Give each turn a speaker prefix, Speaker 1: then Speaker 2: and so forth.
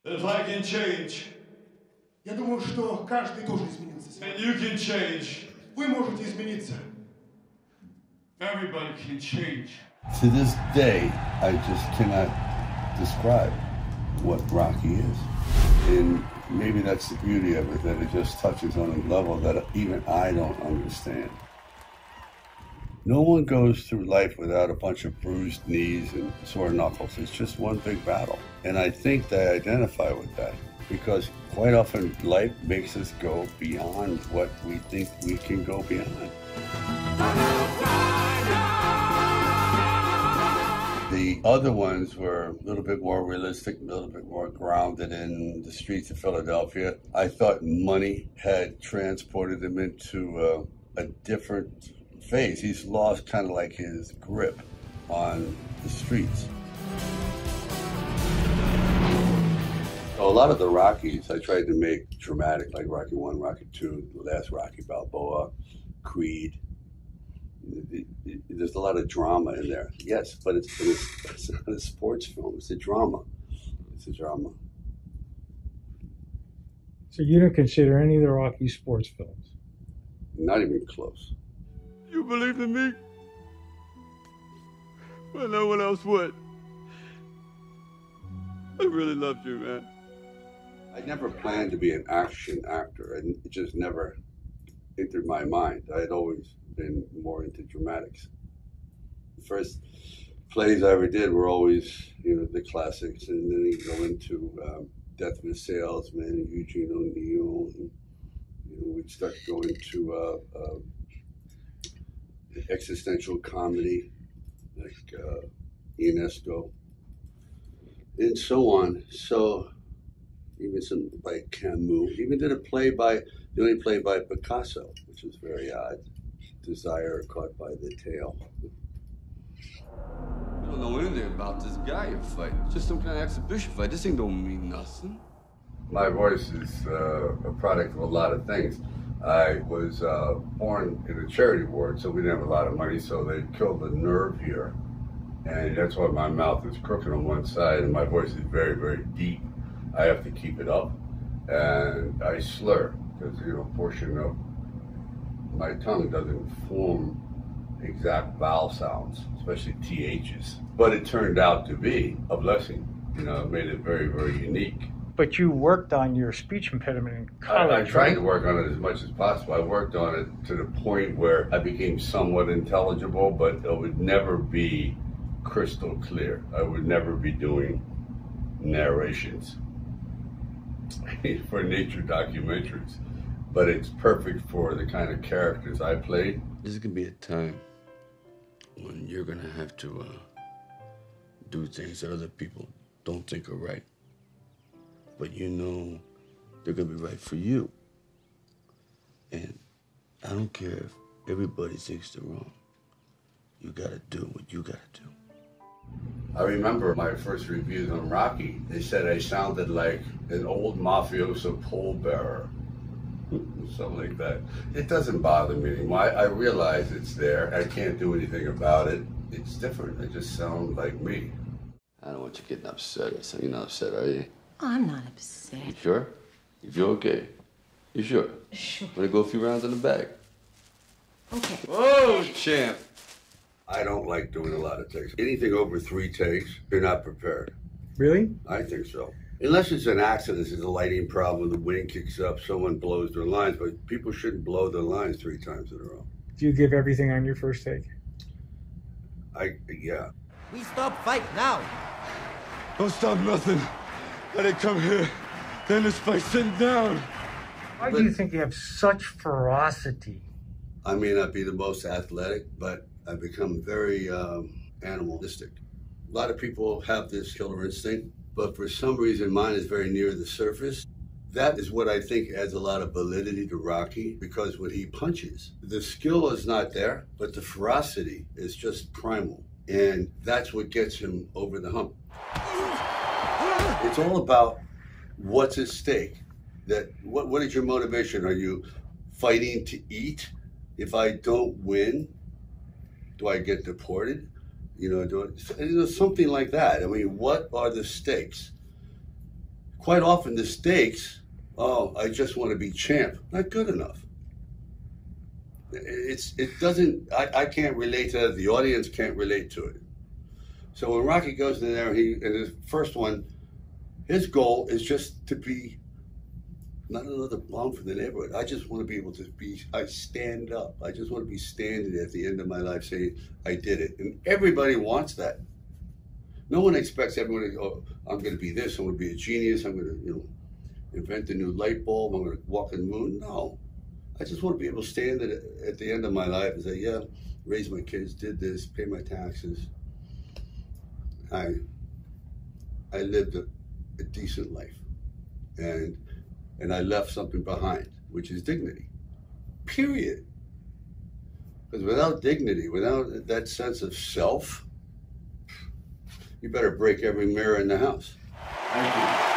Speaker 1: If I can change,
Speaker 2: Я думаю, что каждый тоже изменился.
Speaker 1: and you can change,
Speaker 2: Вы можете измениться.
Speaker 1: everybody can change.
Speaker 3: To this day, I just cannot describe what Rocky is. And maybe that's the beauty of it, that it just touches on a level that even I don't understand. No one goes through life without a bunch of bruised knees and sore knuckles. It's just one big battle. And I think they identify with that because quite often life makes us go beyond what we think we can go beyond. The other ones were a little bit more realistic, a little bit more grounded in the streets of Philadelphia. I thought money had transported him into a different phase. He's lost kind of like his grip on the streets. So a lot of the Rockies I tried to make dramatic, like Rocky 1, Rocky 2, the last Rocky Balboa, Creed. There's a lot of drama in there. Yes, but it's not a sports film. It's a drama. It's a drama.
Speaker 4: So you don't consider any of the Rocky sports films?
Speaker 3: Not even close.
Speaker 1: You believed in me when no one else would. I really loved you, man.
Speaker 3: I never planned to be an action actor, and it just never entered my mind. I had always been more into dramatics. The first plays I ever did were always, the classics, and then you go into Death of a Salesman and Eugene O'Neill, and we'd start going to existential comedy like Ionesco, and so on. So even some by Camus. Even did the only play by Picasso, which is very odd. Desire caught by the tail.
Speaker 1: You don't know anything about this guy you're fighting. It's just some kind of exhibition fight. This ain't don't mean nothing.
Speaker 3: My voice is a product of a lot of things. I was born in a charity ward, so we didn't have a lot of money, so they killed the nerve here. And that's why my mouth is crooked on one side, and my voice is very, very deep. I have to keep it up, and I slur, because, a portion of my tongue doesn't form exact vowel sounds, especially THs. But it turned out to be a blessing. It made it very, very unique.
Speaker 4: But you worked on your speech impediment in college,
Speaker 3: I tried to work on it as much as possible. I worked on it to the point where I became somewhat intelligible, but it would never be crystal clear. I would never be doing narrations for nature documentaries. But it's perfect for the kind of characters I played.
Speaker 1: This is gonna be a time when you're gonna have to do things that other people don't think are right. But they're gonna be right for you. And I don't care if everybody thinks they're wrong. You gotta do what you gotta do.
Speaker 3: I remember my first reviews on Rocky. They said I sounded like an old mafioso pallbearer. Something like that. It doesn't bother me anymore. I realize it's there. I can't do anything about it. It's different. I just sound like me.
Speaker 1: I don't want you getting upset. So you're not upset, are you?
Speaker 5: Oh, I'm not upset.
Speaker 1: You sure? You feel okay? You sure?
Speaker 5: Sure.
Speaker 1: Want to go a few rounds in the bag?
Speaker 5: Okay.
Speaker 1: Whoa, champ.
Speaker 3: I don't like doing a lot of takes. Anything over 3 takes, you're not prepared.
Speaker 4: Really?
Speaker 3: I think so. Unless it's an accident, there's a lighting problem, the wind kicks up, someone blows their lines, but people shouldn't blow their lines 3 times in a row.
Speaker 4: Do you give everything on your first take?
Speaker 3: Yeah.
Speaker 6: We stop fight now.
Speaker 1: Don't stop nothing. Let it come here. Then this fight sitting down.
Speaker 4: Why do you think you have such ferocity?
Speaker 3: I may not be the most athletic, but I've become very animalistic. A lot of people have this killer instinct, but for some reason mine is very near the surface. That is what I think adds a lot of validity to Rocky, because when he punches, the skill is not there, but the ferocity is just primal. And that's what gets him over the hump. It's all about what's at stake. What is your motivation? Are you fighting to eat? If I don't win, do I get deported? Something like that. I mean, what are the stakes? quite often the stakes, oh, I just want to be champ, not good enough. I can't relate to that. The audience can't relate to it. So when Rocky goes in there, in his first one, his goal is just to be not another bum for the neighborhood. I just want to be able to I stand up. I just want to be standing at the end of my life saying, I did it. And everybody wants that. No one expects everybody, oh, I'm going to be this, I'm going to be a genius, I'm going to, invent a new light bulb, I'm going to walk on the moon. No. I just want to be able to stand at the end of my life and say, yeah, raised my kids, did this, pay my taxes. I lived a decent life. And I left something behind, which is dignity. Period. Because without dignity, without that sense of self, you better break every mirror in the house.
Speaker 1: Thank you.